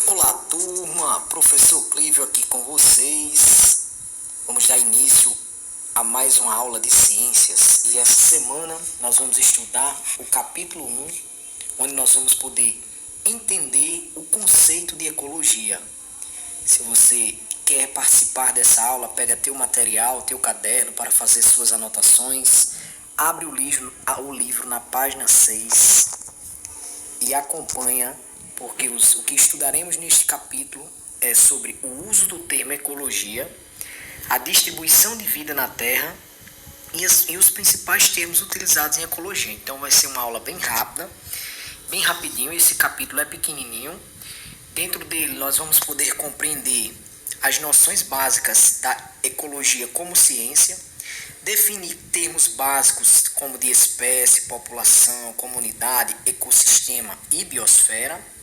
Olá, turma, professor Clívio aqui com vocês. Vamos dar início a mais uma aula de ciências e essa semana nós vamos estudar o capítulo 1, onde nós vamos poder entender o conceito de ecologia. Se você quer participar dessa aula, pega teu material, teu caderno para fazer suas anotações, abre o livro na página 6 e acompanha, porque o que estudaremos neste capítulo é sobre o uso do termo ecologia, a distribuição de vida na Terra e os principais termos utilizados em ecologia. Então vai ser uma aula bem rápida, bem rapidinho. Esse capítulo é pequenininho. Dentro dele nós vamos poder compreender as noções básicas da ecologia como ciência, definir termos básicos como de espécie, população, comunidade, ecossistema e biosfera,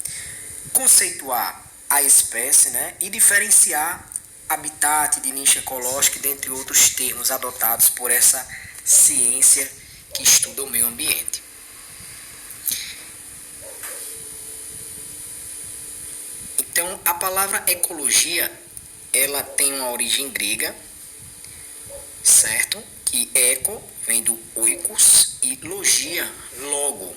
conceituar a espécie, e diferenciar habitat de nicho ecológico, dentre outros termos adotados por essa ciência que estuda o meio ambiente. Então, a palavra ecologia, ela tem uma origem grega, certo? Que eco vem do oikos e logia, logo.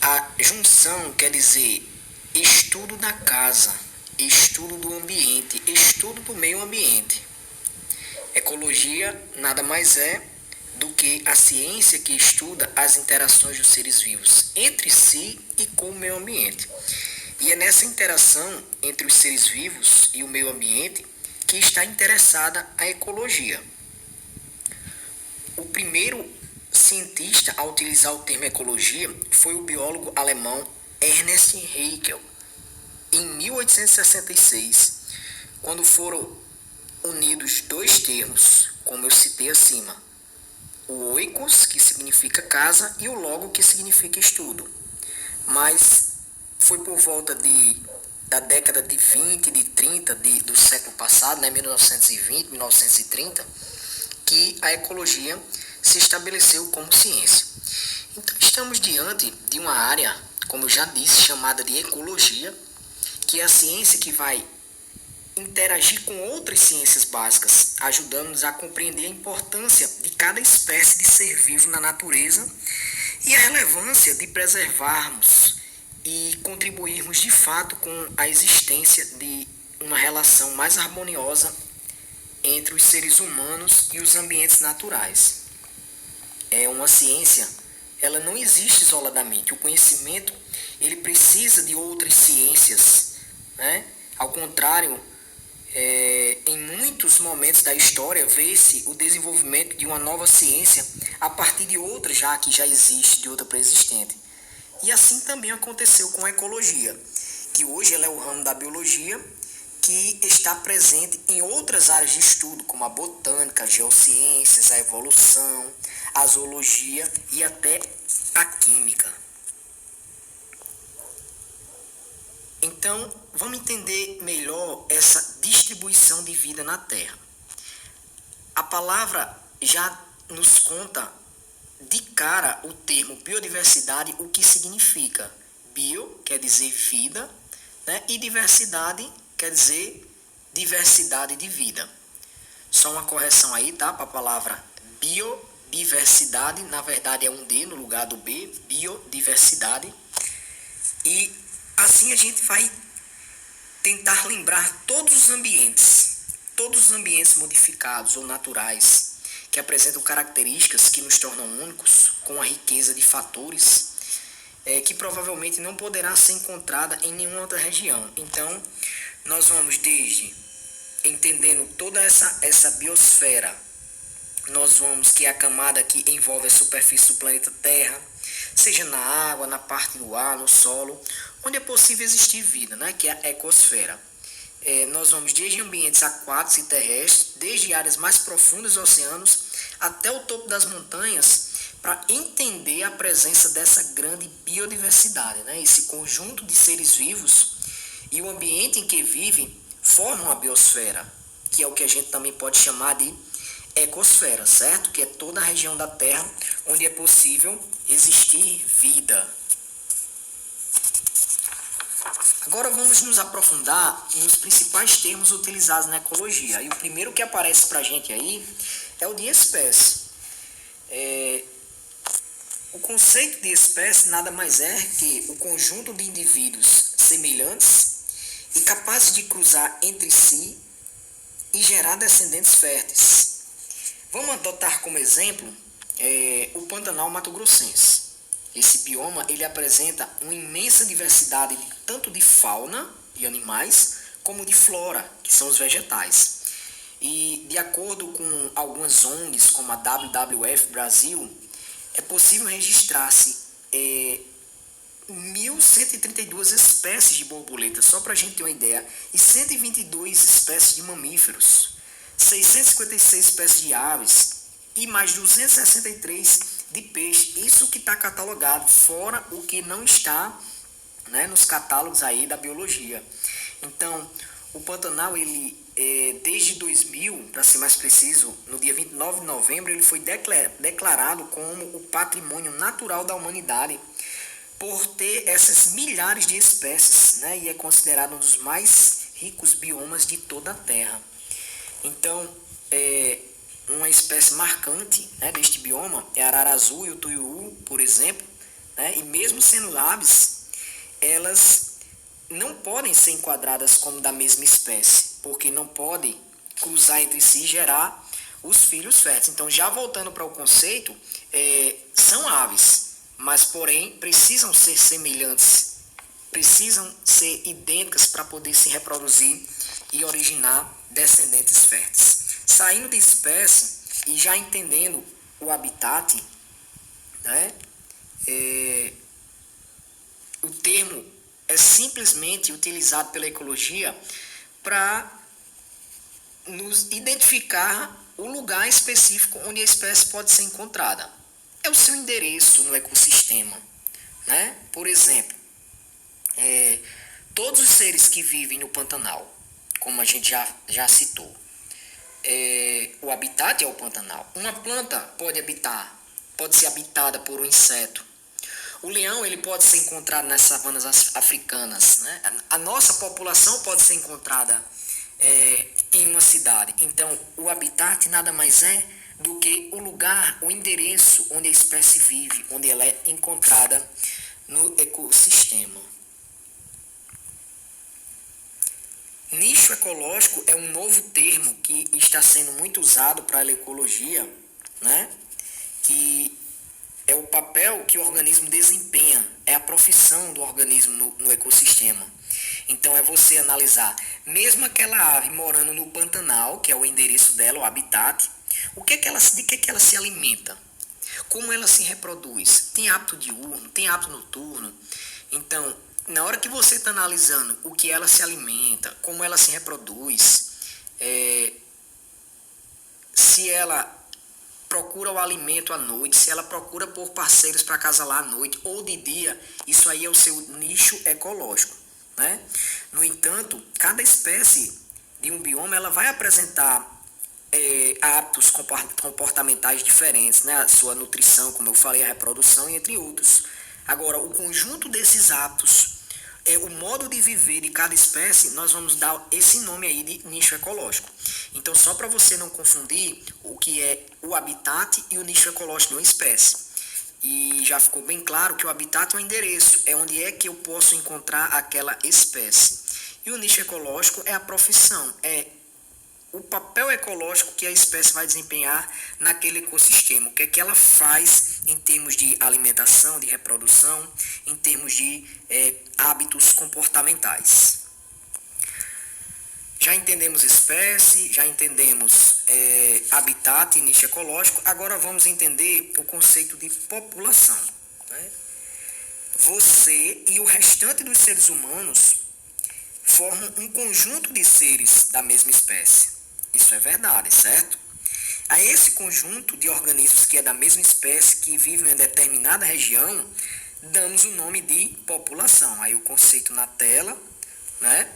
A junção quer dizer estudo da casa, estudo do ambiente, estudo do meio ambiente. Ecologia nada mais é do que a ciência que estuda as interações dos seres vivos entre si e com o meio ambiente. E é nessa interação entre os seres vivos e o meio ambiente que está interessada a ecologia. O primeiro cientista a utilizar o termo ecologia foi o biólogo alemão Ernst Haeckel, em 1866, quando foram unidos dois termos, como eu citei acima, o oikos, que significa casa, e o logo, que significa estudo. Mas foi por volta da década de 20, de 30 do século passado, 1920, 1930, que a ecologia se estabeleceu como ciência. Então, estamos diante de uma área, como eu já disse, chamada de ecologia, que é a ciência que vai interagir com outras ciências básicas, ajudando-nos a compreender a importância de cada espécie de ser vivo na natureza e a relevância de preservarmos e contribuirmos de fato com a existência de uma relação mais harmoniosa entre os seres humanos e os ambientes naturais. É uma ciência, ela não existe isoladamente. O conhecimento, ele precisa de outras ciências, Ao contrário, em muitos momentos da história, vê-se o desenvolvimento de uma nova ciência a partir de outra que já existe, de outra pré-existente. E assim também aconteceu com a ecologia, que hoje ela é o ramo da biologia, que está presente em outras áreas de estudo, como a botânica, a geociências, a evolução, a zoologia e até a química. Então, vamos entender melhor essa distribuição de vida na Terra. A palavra já nos conta de cara o termo biodiversidade, o que significa. Bio quer dizer vida, e diversidade quer dizer diversidade de vida. Só uma correção aí, tá? Para a palavra biodiversidade, na verdade é um D no lugar do B, biodiversidade. E assim a gente vai tentar lembrar todos os ambientes modificados ou naturais, que apresentam características que nos tornam únicos, com a riqueza de fatores que provavelmente não poderá ser encontrada em nenhuma outra região. Então, nós vamos desde entendendo toda essa biosfera, nós vamos, que é a camada que envolve a superfície do planeta Terra, seja na água, na parte do ar, no solo, onde é possível existir vida, que é a ecosfera. Nós vamos desde ambientes aquáticos e terrestres, desde áreas mais profundas dos oceanos, até o topo das montanhas, para entender a presença dessa grande biodiversidade, esse conjunto de seres vivos e o ambiente em que vivem formam a biosfera, que é o que a gente também pode chamar de ecosfera, certo? Que é toda a região da Terra onde é possível existir vida. Agora vamos nos aprofundar nos principais termos utilizados na ecologia. E o primeiro que aparece para a gente aí é o de espécie. O conceito de espécie nada mais é que o conjunto de indivíduos semelhantes e capazes de cruzar entre si e gerar descendentes férteis. Vamos adotar como exemplo o Pantanal Mato-Grossense. Esse bioma ele apresenta uma imensa diversidade tanto de fauna e animais como de flora, que são os vegetais. E de acordo com algumas ONGs, como a WWF Brasil, é possível registrar-se 1.132 espécies de borboletas, só para a gente ter uma ideia, e 122 espécies de mamíferos, 656 espécies de aves e mais 263 de peixe. Isso que está catalogado, fora o que não está, né, nos catálogos aí da biologia. Então, o Pantanal, ele desde 2000, para ser mais preciso, no dia 29 de novembro, ele foi declarado como o patrimônio natural da humanidade por ter essas milhares de espécies, né, e é considerado um dos mais ricos biomas de toda a Terra. Então, uma espécie marcante, né, deste bioma é a arara azul e o tuiuú, por exemplo, né, e mesmo sendo aves, elas não podem ser enquadradas como da mesma espécie, porque não podem cruzar entre si e gerar os filhos férteis. Então, já voltando para o conceito, são aves, mas porém precisam ser semelhantes, precisam ser idênticas para poder se reproduzir e originar descendentes férteis. Saindo de espécie e já entendendo o habitat, né, o termo é simplesmente utilizado pela ecologia para nos identificar o lugar específico onde a espécie pode ser encontrada. É o seu endereço no ecossistema, né? Por exemplo, todos os seres que vivem no Pantanal, como a gente já citou, o habitat é o Pantanal. Uma planta pode ser habitada por um inseto. O leão ele pode ser encontrado nas savanas africanas, né? A nossa população pode ser encontrada em uma cidade. Então, o habitat nada mais é do que o lugar, o endereço onde a espécie vive, onde ela é encontrada no ecossistema. Nicho ecológico é um novo termo que está sendo muito usado para a ecologia, né? Que é o papel que o organismo desempenha, é a profissão do organismo no ecossistema. Então é você analisar, mesmo aquela ave morando no Pantanal, que é o endereço dela, o habitat, de que ela se alimenta, como ela se reproduz, tem hábito diurno, tem hábito noturno. Então, na hora que você está analisando o que ela se alimenta, como ela se reproduz, se ela procura o alimento à noite, se ela procura por parceiros para acasalar à noite ou de dia, isso aí é o seu nicho ecológico, né? No entanto, cada espécie de um bioma ela vai apresentar hábitos comportamentais diferentes, né? A sua nutrição, como eu falei, a reprodução e entre outros. Agora, o conjunto desses hábitos, o modo de viver de cada espécie, nós vamos dar esse nome aí de nicho ecológico. Então, só para você não confundir o que é o habitat e o nicho ecológico de uma espécie. E já ficou bem claro que o habitat é o endereço, é onde é que eu posso encontrar aquela espécie. E o nicho ecológico é a profissão, é o papel ecológico que a espécie vai desempenhar naquele ecossistema, o que é que ela faz em termos de alimentação, de reprodução, em termos de hábitos comportamentais. Já entendemos espécie, já entendemos habitat e nicho ecológico, agora vamos entender o conceito de população, né? Você e o restante dos seres humanos formam um conjunto de seres da mesma espécie. Isso é verdade, certo? A esse conjunto de organismos que é da mesma espécie, que vivem em determinada região, damos o nome de população. Aí o conceito na tela, né?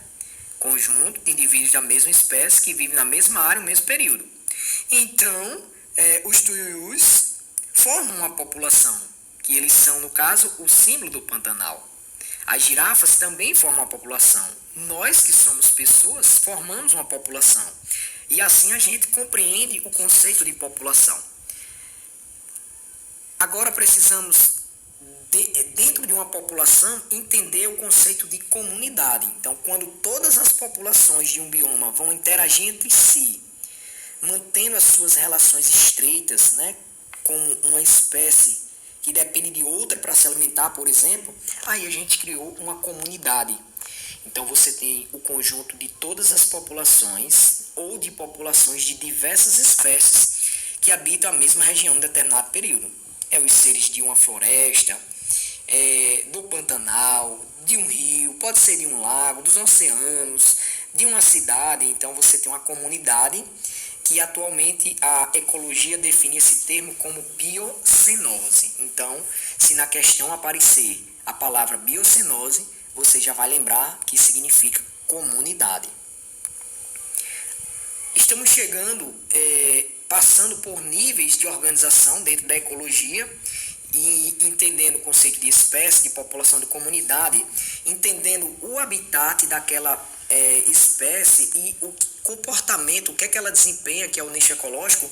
Conjunto de indivíduos da mesma espécie que vivem na mesma área no mesmo período. Então, os tuiuus formam uma população, que eles são, no caso, o símbolo do Pantanal. As girafas também formam uma população. Nós que somos pessoas formamos uma população. E assim a gente compreende o conceito de população. Agora precisamos, dentro de uma população, entender o conceito de comunidade. Então, quando todas as populações de um bioma vão interagir entre si, mantendo as suas relações estreitas, né, como uma espécie que depende de outra para se alimentar, por exemplo, aí a gente criou uma comunidade. Então você tem o conjunto de todas as populações ou de populações de diversas espécies que habitam a mesma região em determinado período. É os seres de uma floresta, do Pantanal, de um rio, pode ser de um lago, dos oceanos, de uma cidade. Então você tem uma comunidade que atualmente a ecologia define esse termo como biocenose. Então, se na questão aparecer a palavra biocenose, você já vai lembrar que significa comunidade. Estamos chegando, passando por níveis de organização dentro da ecologia e entendendo o conceito de espécie, de população, de comunidade, entendendo o habitat daquela espécie e o comportamento, o que é que ela desempenha, que é o nicho ecológico,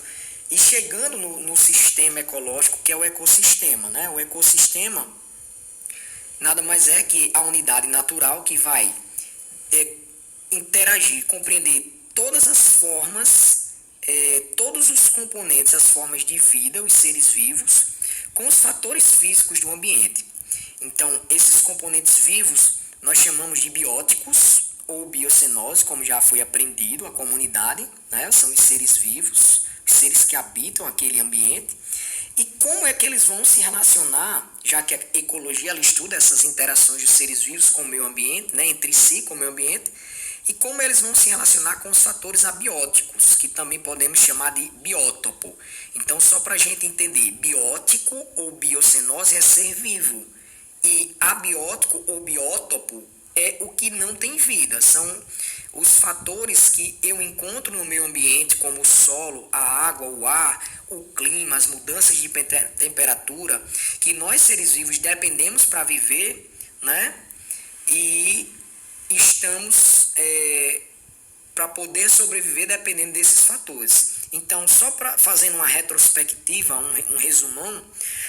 e chegando no sistema ecológico, que é o ecossistema, né? O ecossistema nada mais é que a unidade natural que vai interagir, compreender todas as formas, todos os componentes, as formas de vida, os seres vivos, com os fatores físicos do ambiente. Então, esses componentes vivos nós chamamos de bióticos ou biocenose, como já foi aprendido, a comunidade, né? São os seres vivos, os seres que habitam aquele ambiente. E como é que eles vão se relacionar, já que a ecologia ela estuda essas interações dos seres vivos com o meio ambiente, né? Entre si com o meio ambiente, e como eles vão se relacionar com os fatores abióticos, que também podemos chamar de biótopo. Então, só para a gente entender, biótico ou biocenose é ser vivo, e abiótico ou biótopo é o que não tem vida, são os fatores que eu encontro no meio ambiente, como o solo, a água, o ar, o clima, as mudanças de temperatura, que nós seres vivos dependemos para viver, né? E estamos para poder sobreviver dependendo desses fatores. Então, só para fazendo uma retrospectiva, um resumão,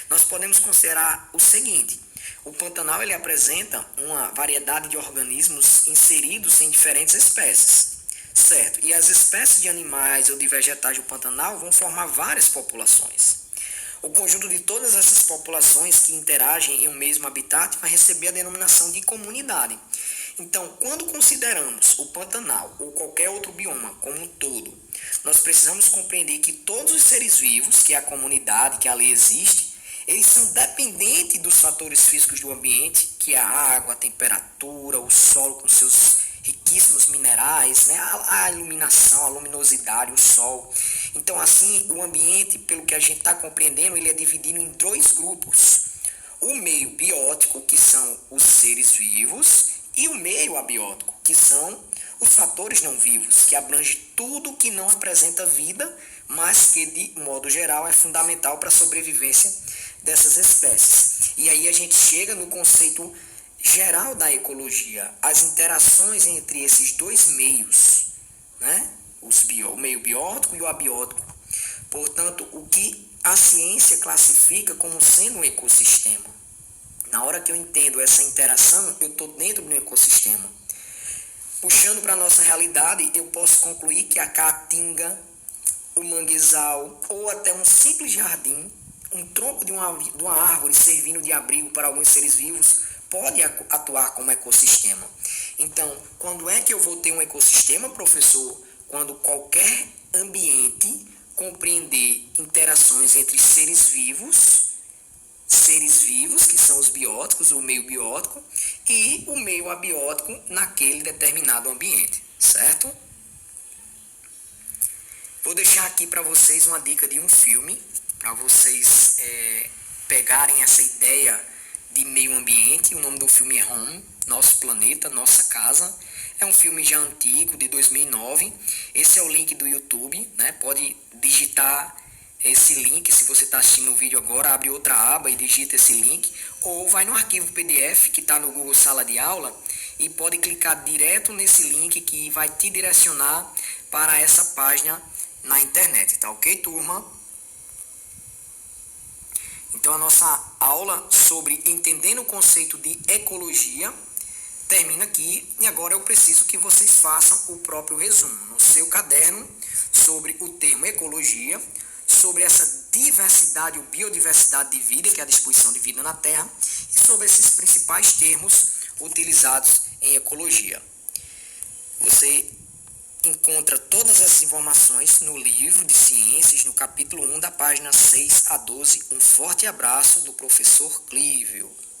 nós podemos considerar o seguinte: o Pantanal ele apresenta uma variedade de organismos inseridos em diferentes espécies, certo? E as espécies de animais ou de vegetais do Pantanal vão formar várias populações. O conjunto de todas essas populações que interagem em um mesmo habitat vai receber a denominação de comunidade. Então, quando consideramos o Pantanal ou qualquer outro bioma como um todo, nós precisamos compreender que todos os seres vivos, que é a comunidade que ali existe, eles são dependentes dos fatores físicos do ambiente, que é a água, a temperatura, o solo com seus riquíssimos minerais, né? A iluminação, a luminosidade, o sol. Então, assim, o ambiente, pelo que a gente está compreendendo, ele é dividido em dois grupos. O meio biótico, que são os seres vivos, e o meio abiótico, que são os fatores não vivos, que abrange tudo que não apresenta vida, mas que, de modo geral, é fundamental para a sobrevivência dessas espécies. E aí a gente chega no conceito geral da ecologia, as interações entre esses dois meios, né? O meio biótico e o abiótico. Portanto, o que a ciência classifica como sendo um ecossistema. Na hora que eu entendo essa interação, eu estou dentro do ecossistema. Puxando para a nossa realidade, eu posso concluir que a caatinga, o manguezal ou até um simples jardim, um tronco de uma árvore servindo de abrigo para alguns seres vivos, pode atuar como ecossistema. Então, quando é que eu vou ter um ecossistema, professor? Quando qualquer ambiente compreender interações entre seres vivos, que são os bióticos, o meio biótico, e o meio abiótico naquele determinado ambiente, certo? Vou deixar aqui para vocês uma dica de um filme, para vocês pegarem essa ideia de meio ambiente. O nome do filme é Home, Nosso Planeta, Nossa Casa. É um filme já antigo, de 2009. Esse é o link do YouTube, né? Pode digitar esse link. Se você está assistindo o vídeo agora, abre outra aba e digita esse link, ou vai no arquivo PDF que está no Google Sala de Aula e pode clicar direto nesse link que vai te direcionar para essa página na internet, tá ok, turma? Então a nossa aula sobre entendendo o conceito de ecologia termina aqui, e agora eu preciso que vocês façam o próprio resumo no seu caderno sobre o termo ecologia, sobre essa diversidade ou biodiversidade de vida, que é a distribuição de vida na Terra, e sobre esses principais termos utilizados em ecologia. Você encontra todas essas informações no livro de ciências, no capítulo 1, da página 6 a 12. Um forte abraço do professor Clívio.